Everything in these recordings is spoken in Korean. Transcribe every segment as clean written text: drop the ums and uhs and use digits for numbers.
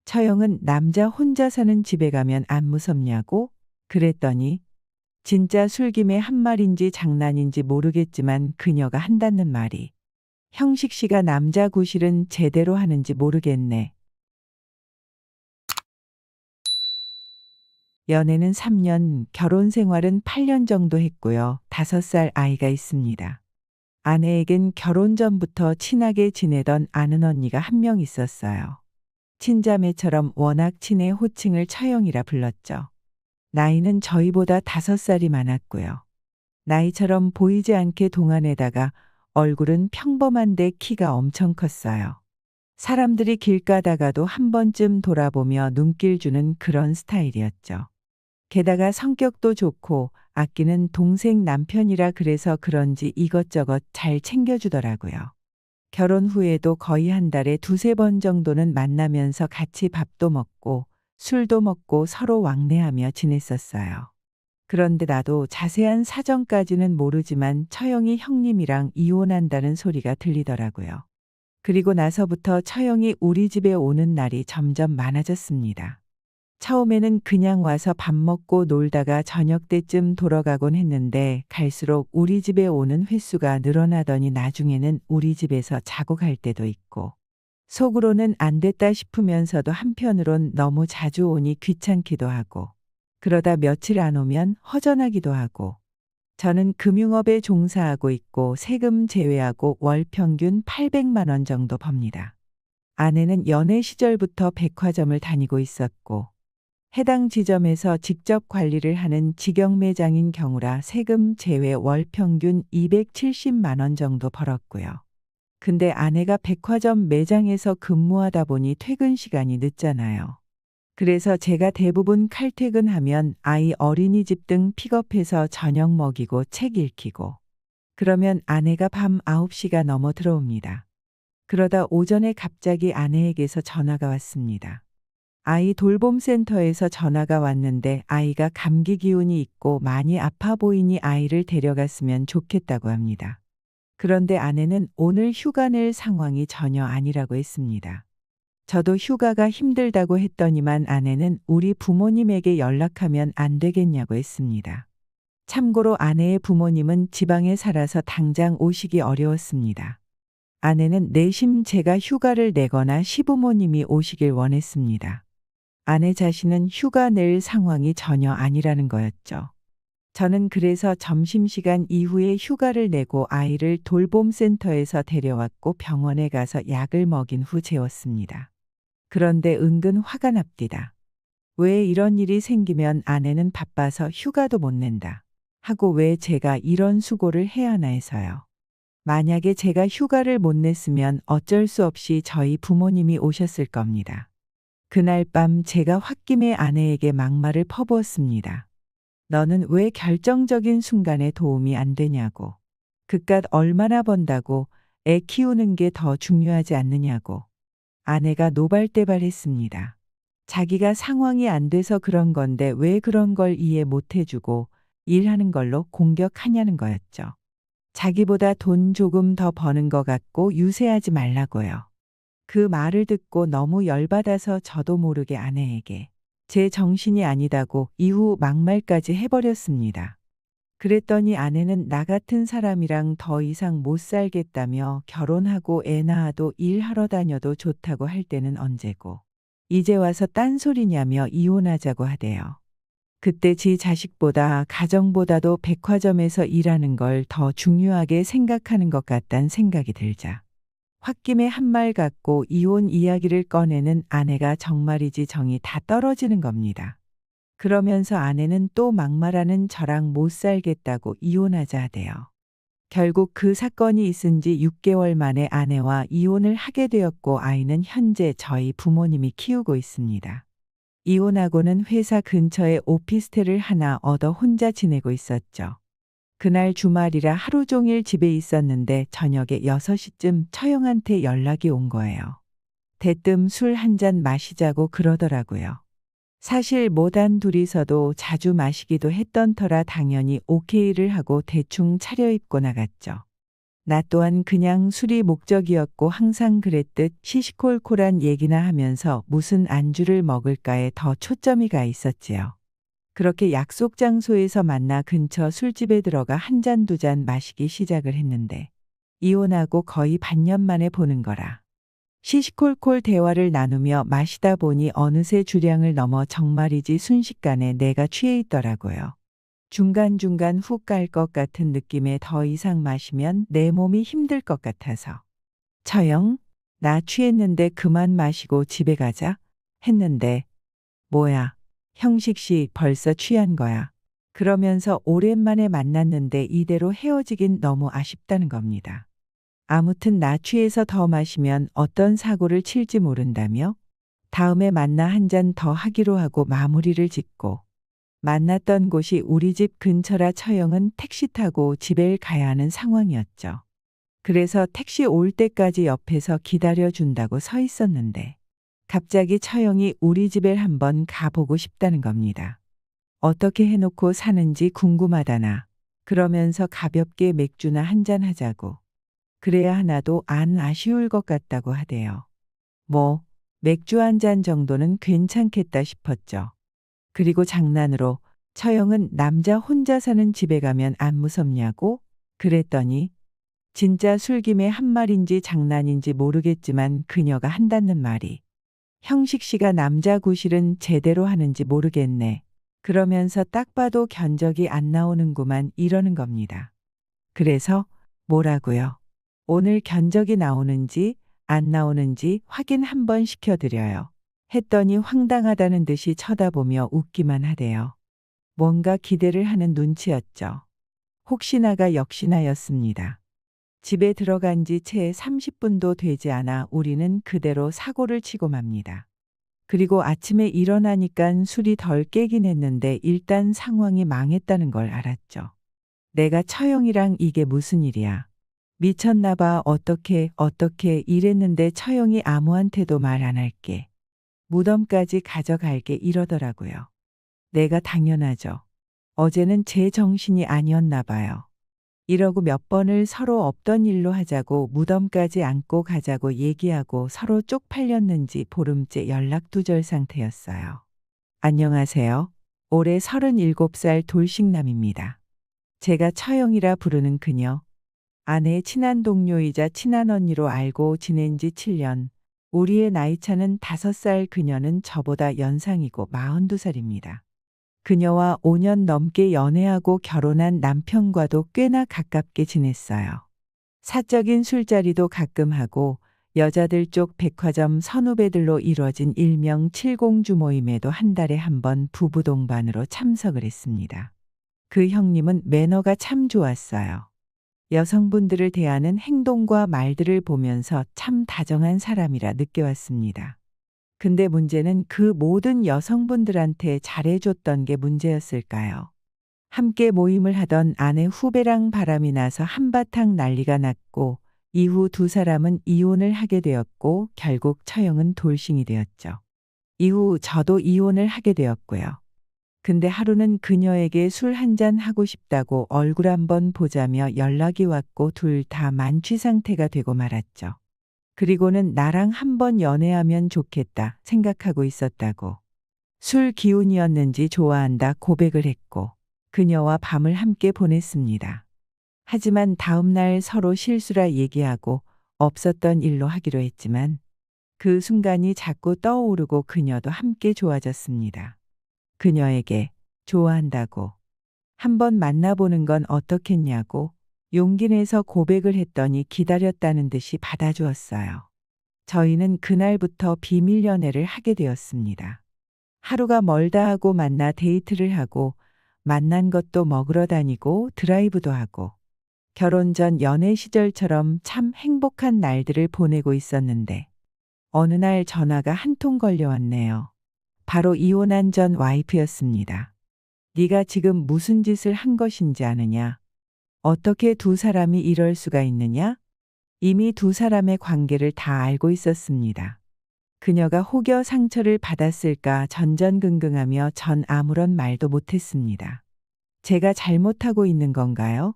처형은 남자 혼자 사는 집에 가면 안 무섭냐고? 그랬더니 진짜 술김에 한 말인지 장난인지 모르겠지만 그녀가 한다는 말이 형식 씨가 남자 구실은 제대로 하는지 모르겠네. 연애는 3년, 결혼 생활은 8년 정도 했고요. 5살 아이가 있습니다. 아내에겐 결혼 전부터 친하게 지내던 아는 언니가 한 명 있었어요. 친자매처럼 워낙 친해 호칭을 처형이라 불렀죠. 나이는 저희보다 5살이 많았고요. 나이처럼 보이지 않게 동안에다가 얼굴은 평범한데 키가 엄청 컸어요. 사람들이 길 가다가도 한 번쯤 돌아보며 눈길 주는 그런 스타일이었죠. 게다가 성격도 좋고 아끼는 동생 남편이라 그래서 그런지 이것저것 잘 챙겨주더라고요. 결혼 후에도 거의 한 달에 2~3번 정도는 만나면서 같이 밥도 먹고 술도 먹고 서로 왕래하며 지냈었어요. 그런데 나도 자세한 사정까지는 모르지만 처형이 형님이랑 이혼한다는 소리가 들리더라고요. 그리고 나서부터 처형이 우리 집에 오는 날이 점점 많아졌습니다. 처음에는 그냥 와서 밥 먹고 놀다가 저녁 때쯤 돌아가곤 했는데 갈수록 우리 집에 오는 횟수가 늘어나더니 나중에는 우리 집에서 자고 갈 때도 있고 속으로는 안 됐다 싶으면서도 한편으론 너무 자주 오니 귀찮기도 하고 그러다 며칠 안 오면 허전하기도 하고 저는 금융업에 종사하고 있고 세금 제외하고 월 평균 800만 원 정도 법니다. 아내는 연애 시절부터 백화점을 다니고 있었고 해당 지점에서 직접 관리를 하는 직영 매장인 경우라 세금 제외 월 평균 270만 원 정도 벌었고요. 근데 아내가 백화점 매장에서 근무하다 보니 퇴근 시간이 늦잖아요. 그래서 제가 대부분 칼퇴근하면 아이 어린이집 등 픽업해서 저녁 먹이고 책 읽히고 그러면 아내가 밤 9시가 넘어 들어옵니다. 그러다 오전에 갑자기 아내에게서 전화가 왔습니다. 아이 돌봄센터에서 전화가 왔는데 아이가 감기 기운이 있고 많이 아파 보이니 아이를 데려갔으면 좋겠다고 합니다. 그런데 아내는 오늘 휴가 낼 상황이 전혀 아니라고 했습니다. 저도 휴가가 힘들다고 했더니만 아내는 우리 부모님에게 연락하면 안 되겠냐고 했습니다. 참고로 아내의 부모님은 지방에 살아서 당장 오시기 어려웠습니다. 아내는 내심 제가 휴가를 내거나 시부모님이 오시길 원했습니다. 아내 자신은 휴가 낼 상황이 전혀 아니라는 거였죠. 저는 그래서 점심시간 이후에 휴가를 내고 아이를 돌봄센터에서 데려왔고 병원에 가서 약을 먹인 후 재웠습니다. 그런데 은근 화가 납디다. 왜 이런 일이 생기면 아내는 바빠서 휴가도 못 낸다 하고 왜 제가 이런 수고를 해야 하나 해서요. 만약에 제가 휴가를 못 냈으면 어쩔 수 없이 저희 부모님이 오셨을 겁니다. 그날 밤 제가 홧김에 아내에게 막말을 퍼부었습니다. 너는 왜 결정적인 순간에 도움이 안 되냐고. 그깟 얼마나 번다고 애 키우는 게 더 중요하지 않느냐고. 아내가 노발대발했습니다. 자기가 상황이 안 돼서 그런 건데 왜 그런 걸 이해 못 해주고 일하는 걸로 공격하냐는 거였죠. 자기보다 돈 조금 더 버는 것 같고 유세하지 말라고요. 그 말을 듣고 너무 열받아서 저도 모르게 아내에게 제 정신이 아니다고 이후 막말까지 해버렸습니다. 그랬더니 아내는 나 같은 사람이랑 더 이상 못 살겠다며 결혼하고 애 낳아도 일하러 다녀도 좋다고 할 때는 언제고 이제 와서 딴소리냐며 이혼하자고 하대요. 그때 지 자식보다 가정보다도 백화점에서 일하는 걸 더 중요하게 생각하는 것 같단 생각이 들자 홧김에 한 말 갖고 이혼 이야기를 꺼내는 아내가 정말이지 정이 다 떨어지는 겁니다. 그러면서 아내는 또 막말하는 저랑 못 살겠다고 이혼하자 하대요. 결국 그 사건이 있은 지 6개월 만에 아내와 이혼을 하게 되었고 아이는 현재 저희 부모님이 키우고 있습니다. 이혼하고는 회사 근처에 오피스텔을 하나 얻어 혼자 지내고 있었죠. 그날 주말이라 하루 종일 집에 있었는데 저녁에 6시쯤 처형한테 연락이 온 거예요. 대뜸 술 한 잔 마시자고 그러더라고요. 사실 모단 둘이서도 자주 마시기도 했던 터라 당연히 오케이를 하고 대충 차려입고 나갔죠. 나 또한 그냥 술이 목적이었고 항상 그랬듯 시시콜콜한 얘기나 하면서 무슨 안주를 먹을까에 더 초점이 가 있었지요. 그렇게 약속 장소에서 만나 근처 술집에 들어가 한 잔 두 잔 마시기 시작을 했는데 이혼하고 거의 반년 만에 보는 거라. 시시콜콜 대화를 나누며 마시다 보니 어느새 주량을 넘어 정말이지 순식간에 내가 취해 있더라고요. 중간중간 훅 갈 것 같은 느낌에 더 이상 마시면 내 몸이 힘들 것 같아서. 처영, 나 취했는데 그만 마시고 집에 가자 했는데 뭐야, 형식 씨 벌써 취한 거야. 그러면서 오랜만에 만났는데 이대로 헤어지긴 너무 아쉽다는 겁니다. 아무튼 나 취해서 더 마시면 어떤 사고를 칠지 모른다며 다음에 만나 한 잔 더 하기로 하고 마무리를 짓고 만났던 곳이 우리 집 근처라 처형은 택시 타고 집에 가야 하는 상황이었죠. 그래서 택시 올 때까지 옆에서 기다려준다고 서 있었는데 갑자기 처형이 우리 집에 한번 가보고 싶다는 겁니다. 어떻게 해놓고 사는지 궁금하다나 그러면서 가볍게 맥주나 한잔 하자고. 그래야 하나도 안 아쉬울 것 같다고 하대요. 뭐 맥주 한 잔 정도는 괜찮겠다 싶었죠. 그리고 장난으로 처형은 남자 혼자 사는 집에 가면 안 무섭냐고 그랬더니 진짜 술김에 한 말인지 장난인지 모르겠지만 그녀가 한다는 말이 형식 씨가 남자 구실은 제대로 하는지 모르겠네. 그러면서 딱 봐도 견적이 안 나오는구만 이러는 겁니다. 그래서 뭐라고요? 오늘 견적이 나오는지 안 나오는지 확인 한번 시켜드려요. 했더니 황당하다는 듯이 쳐다보며 웃기만 하대요. 뭔가 기대를 하는 눈치였죠. 혹시나가 역시나였습니다. 집에 들어간 지 채 30분도 되지 않아 우리는 그대로 사고를 치고 맙니다. 그리고 아침에 일어나니깐 술이 덜 깨긴 했는데 일단 상황이 망했다는 걸 알았죠. 내가 처형이랑 이게 무슨 일이야. 미쳤나 봐. 어떻게 이랬는데 처형이 아무한테도 말 안 할게. 무덤까지 가져갈게 이러더라고요. 내가 당연하죠. 어제는 제 정신이 아니었나 봐요. 이러고 몇 번을 서로 없던 일로 하자고 무덤까지 안고 가자고 얘기하고 서로 쪽팔렸는지 보름째 연락두절 상태였어요. 안녕하세요. 올해 37살 돌싱남입니다. 제가 처형이라 부르는 그녀. 아내의 친한 동료이자 친한 언니로 알고 지낸 지 7년. 우리의 나이차는 5살, 그녀는 저보다 연상이고 42살입니다. 그녀와 5년 넘게 연애하고 결혼한 남편과도 꽤나 가깝게 지냈어요. 사적인 술자리도 가끔 하고 여자들 쪽 백화점 선후배들로 이루어진 일명 칠공주 모임에도 한 달에 한 번 부부 동반으로 참석을 했습니다. 그 형님은 매너가 참 좋았어요. 여성분들을 대하는 행동과 말들을 보면서 참 다정한 사람이라 느껴왔습니다. 근데 문제는 그 모든 여성분들한테 잘해줬던 게 문제였을까요? 함께 모임을 하던 아내 후배랑 바람이 나서 한바탕 난리가 났고 이후 두 사람은 이혼을 하게 되었고 결국 처형은 돌싱이 되었죠. 이후 저도 이혼을 하게 되었고요. 근데 하루는 그녀에게 술 한잔 하고 싶다고 얼굴 한번 보자며 연락이 왔고 둘 다 만취 상태가 되고 말았죠. 그리고는 나랑 한번 연애하면 좋겠다 생각하고 있었다고. 술 기운이었는지 좋아한다 고백을 했고 그녀와 밤을 함께 보냈습니다. 하지만 다음 날 서로 실수라 얘기하고 없었던 일로 하기로 했지만 그 순간이 자꾸 떠오르고 그녀도 함께 좋아졌습니다. 그녀에게 좋아한다고 한번 만나보는 건 어떻겠냐고 용기 내서 고백을 했더니 기다렸다는 듯이 받아주었어요. 저희는 그날부터 비밀 연애를 하게 되었습니다. 하루가 멀다 하고 만나 데이트를 하고 만난 것도 먹으러 다니고 드라이브도 하고 결혼 전 연애 시절처럼 참 행복한 날들을 보내고 있었는데 어느 날 전화가 한 통 걸려왔네요. 바로 이혼한 전 와이프였습니다. 네가 지금 무슨 짓을 한 것인지 아느냐? 어떻게 두 사람이 이럴 수가 있느냐? 이미 두 사람의 관계를 다 알고 있었습니다. 그녀가 혹여 상처를 받았을까 전전긍긍하며 전 아무런 말도 못했습니다. 제가 잘못하고 있는 건가요?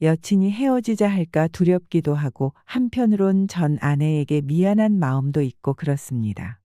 여친이 헤어지자 할까 두렵기도 하고 한편으론 전 아내에게 미안한 마음도 있고 그렇습니다.